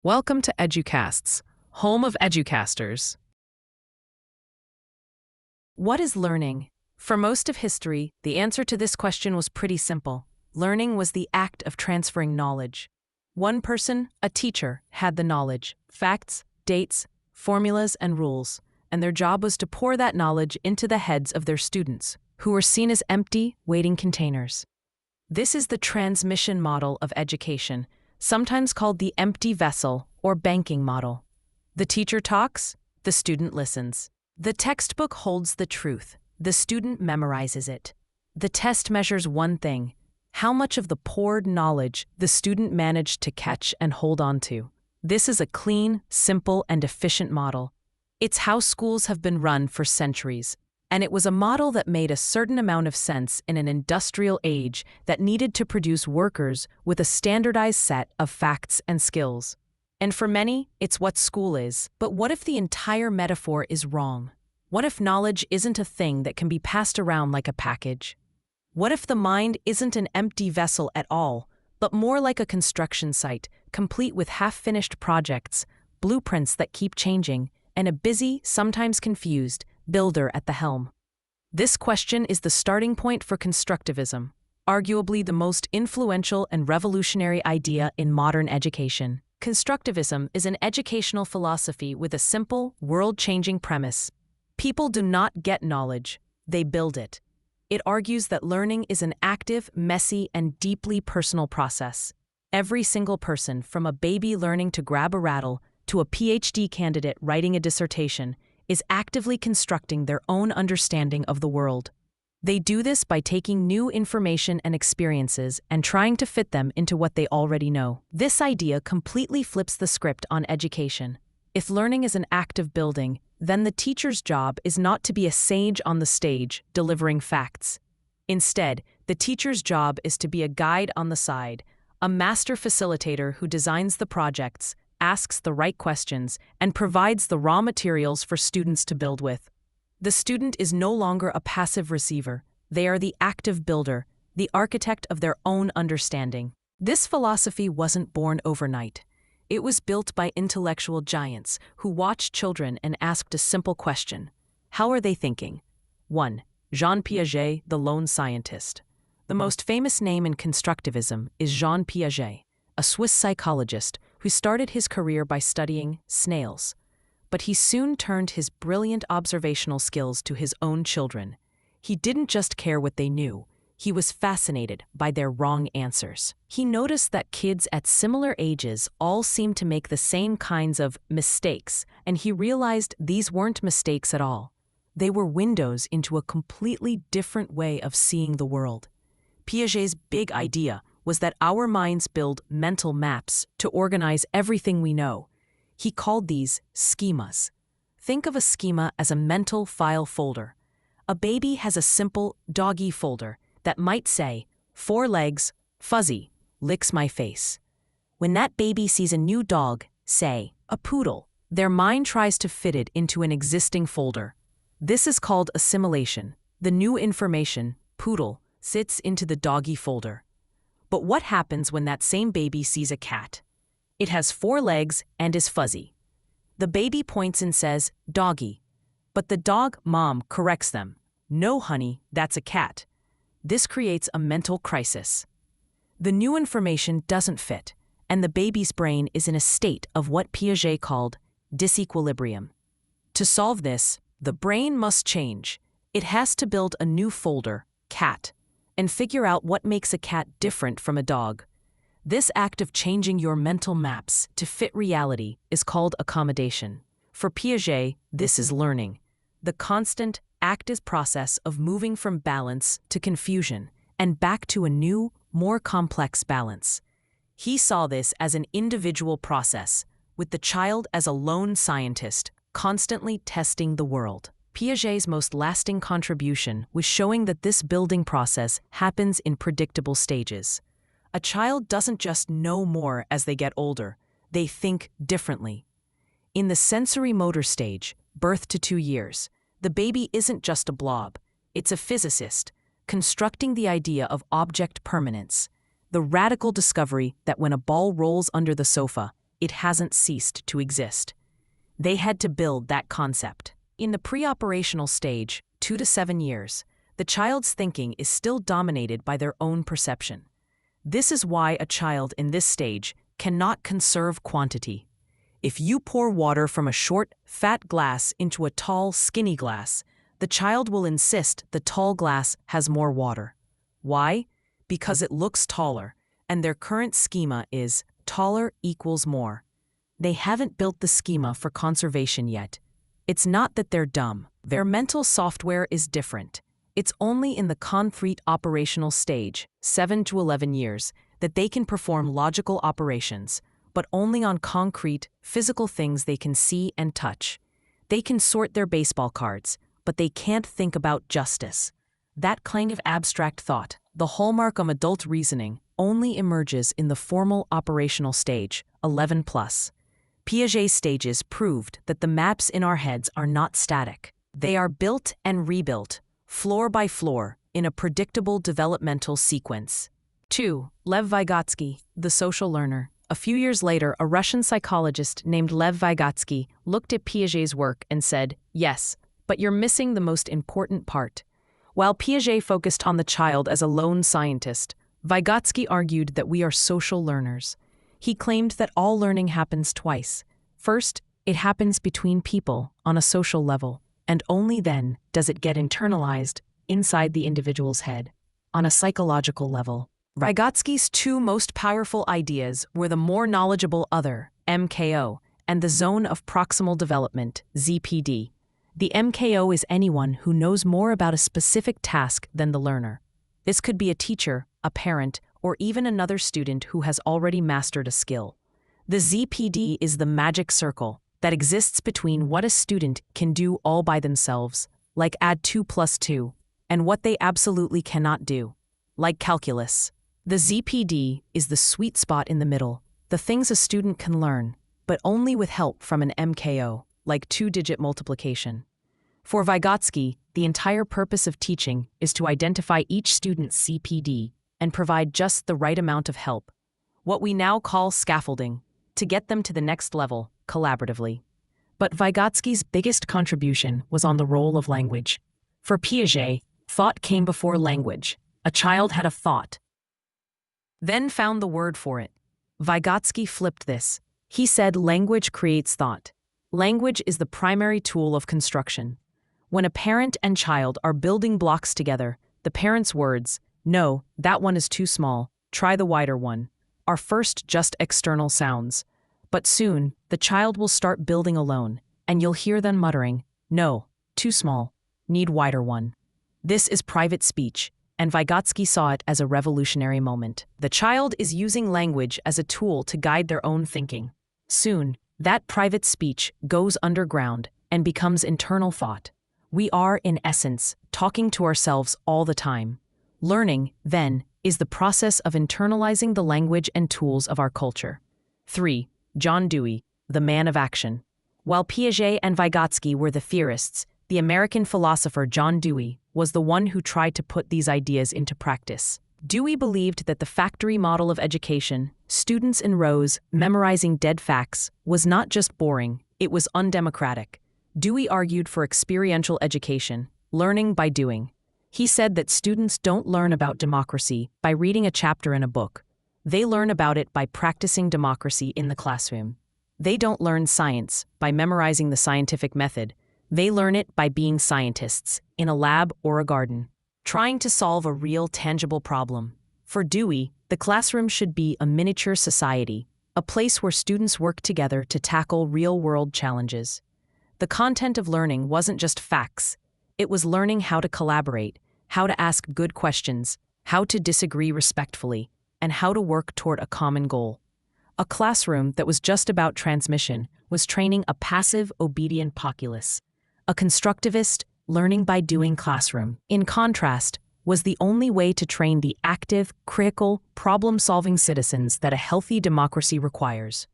Welcome to EduCasts, home of EduCasters. What is learning? For most of history, the answer to this question was pretty simple. Learning was the act of transferring knowledge. One person, a teacher, had the knowledge, facts, dates, formulas, and rules, and their job was to pour that knowledge into the heads of their students, who were seen as empty, waiting containers. This is the transmission model of education, sometimes called the empty vessel or banking model. The teacher talks, the student listens. The textbook holds the truth, the student memorizes it. The test measures one thing: how much of the poured knowledge the student managed to catch and hold on to. This is a clean, simple, and efficient model. It's how schools have been run for centuries. And it was a model that made a certain amount of sense in an industrial age that needed to produce workers with a standardized set of facts and skills. And for many, it's what school is. But what if the entire metaphor is wrong? What if knowledge isn't a thing that can be passed around like a package? What if the mind isn't an empty vessel at all, but more like a construction site, complete with half-finished projects, blueprints that keep changing, and a busy, sometimes confused, builder at the helm? This question is the starting point for Constructivism, arguably the most influential and revolutionary idea in modern education. Constructivism is an educational philosophy with a simple, world-changing premise. People do not get knowledge, they build it. It argues that learning is an active, messy, and deeply personal process. Every single person, from a baby learning to grab a rattle to a PhD candidate writing a dissertation, is actively constructing their own understanding of the world. They do this by taking new information and experiences and trying to fit them into what they already know. This idea completely flips the script on education. If learning is an act of building, then the teacher's job is not to be a sage on the stage delivering facts. Instead, the teacher's job is to be a guide on the side, a master facilitator who designs the projects, asks the right questions, and provides the raw materials for students to build with. The student is no longer a passive receiver. They are the active builder, the architect of their own understanding. This philosophy wasn't born overnight. It was built by intellectual giants who watched children and asked a simple question: how are they thinking? 1. Jean Piaget, the lone scientist. The most famous name in constructivism is Jean Piaget, a Swiss psychologist who started his career by studying snails. But he soon turned his brilliant observational skills to his own children. He didn't just care what they knew, he was fascinated by their wrong answers. He noticed that kids at similar ages all seemed to make the same kinds of mistakes, and he realized these weren't mistakes at all. They were windows into a completely different way of seeing the world. Piaget's big idea was that our minds build mental maps to organize everything we know. He called these schemas. Think of a schema as a mental file folder. A baby has a simple doggy folder that might say, 4 legs, fuzzy, licks my face. When that baby sees a new dog, say, a poodle, their mind tries to fit it into an existing folder. This is called assimilation. The new information, poodle, sits into the doggy folder. But what happens when that same baby sees a cat? It has 4 legs and is fuzzy. The baby points and says, doggy. But the dog mom corrects them. No, honey, that's a cat. This creates a mental crisis. The new information doesn't fit, and the baby's brain is in a state of what Piaget called disequilibrium. To solve this, the brain must change. It has to build a new folder, cat, and figure out what makes a cat different from a dog. This act of changing your mental maps to fit reality is called accommodation. For Piaget, this is learning, the constant, active process of moving from balance to confusion and back to a new, more complex balance. He saw this as an individual process, with the child as a lone scientist, constantly testing the world. Piaget's most lasting contribution was showing that this building process happens in predictable stages. A child doesn't just know more as they get older, they think differently. In the sensory motor stage, birth to 2 years, the baby isn't just a blob, it's a physicist, constructing the idea of object permanence, the radical discovery that when a ball rolls under the sofa, it hasn't ceased to exist. They had to build that concept. In the pre-operational stage, 2 to 7 years, the child's thinking is still dominated by their own perception. This is why a child in this stage cannot conserve quantity. If you pour water from a short, fat glass into a tall, skinny glass, the child will insist the tall glass has more water. Why? Because it looks taller, and their current schema is taller equals more. They haven't built the schema for conservation yet. It's not that they're dumb. Their mental software is different. It's only in the concrete operational stage, 7 to 11 years, that they can perform logical operations, but only on concrete, physical things they can see and touch. They can sort their baseball cards, but they can't think about justice. That kind of abstract thought, the hallmark of adult reasoning, only emerges in the formal operational stage, 11 plus. Piaget's stages proved that the maps in our heads are not static. They are built and rebuilt, floor by floor, in a predictable developmental sequence. 2. Lev Vygotsky, the social learner. A few years later, a Russian psychologist named Lev Vygotsky looked at Piaget's work and said, "Yes, but you're missing the most important part." While Piaget focused on the child as a lone scientist, Vygotsky argued that we are social learners. He claimed that all learning happens twice. First, it happens between people on a social level, and only then does it get internalized inside the individual's head, on a psychological level. Vygotsky's two most powerful ideas were the more knowledgeable other, MKO, and the zone of proximal development, ZPD. The MKO is anyone who knows more about a specific task than the learner. This could be a teacher, a parent, or even another student who has already mastered a skill. The ZPD is the magic circle that exists between what a student can do all by themselves, like add 2 plus 2, and what they absolutely cannot do, like calculus. The ZPD is the sweet spot in the middle, the things a student can learn, but only with help from an MKO, like 2-digit multiplication. For Vygotsky, the entire purpose of teaching is to identify each student's ZPD and provide just the right amount of help, what we now call scaffolding, to get them to the next level, collaboratively. But Vygotsky's biggest contribution was on the role of language. For Piaget, thought came before language. A child had a thought, then found the word for it. Vygotsky flipped this. He said language creates thought. Language is the primary tool of construction. When a parent and child are building blocks together, the parent's words, "No, that one is too small, try the wider one," are first just external sounds. But soon, the child will start building alone, and you'll hear them muttering, "No, too small, need wider one." This is private speech, and Vygotsky saw it as a revolutionary moment. The child is using language as a tool to guide their own thinking. Soon, that private speech goes underground and becomes internal thought. We are, in essence, talking to ourselves all the time. Learning, then, is the process of internalizing the language and tools of our culture. 3. John Dewey, the man of action. While Piaget and Vygotsky were the theorists, the American philosopher John Dewey was the one who tried to put these ideas into practice. Dewey believed that the factory model of education, students in rows memorizing dead facts, was not just boring, it was undemocratic. Dewey argued for experiential education, learning by doing. He said that students don't learn about democracy by reading a chapter in a book. They learn about it by practicing democracy in the classroom. They don't learn science by memorizing the scientific method. They learn it by being scientists in a lab or a garden, trying to solve a real, tangible problem. For Dewey, the classroom should be a miniature society, a place where students work together to tackle real-world challenges. The content of learning wasn't just facts. It was learning how to collaborate, how to ask good questions, how to disagree respectfully, and how to work toward a common goal. A classroom that was just about transmission was training a passive, obedient populace. A constructivist, learning-by-doing classroom, in contrast, was the only way to train the active, critical, problem-solving citizens that a healthy democracy requires.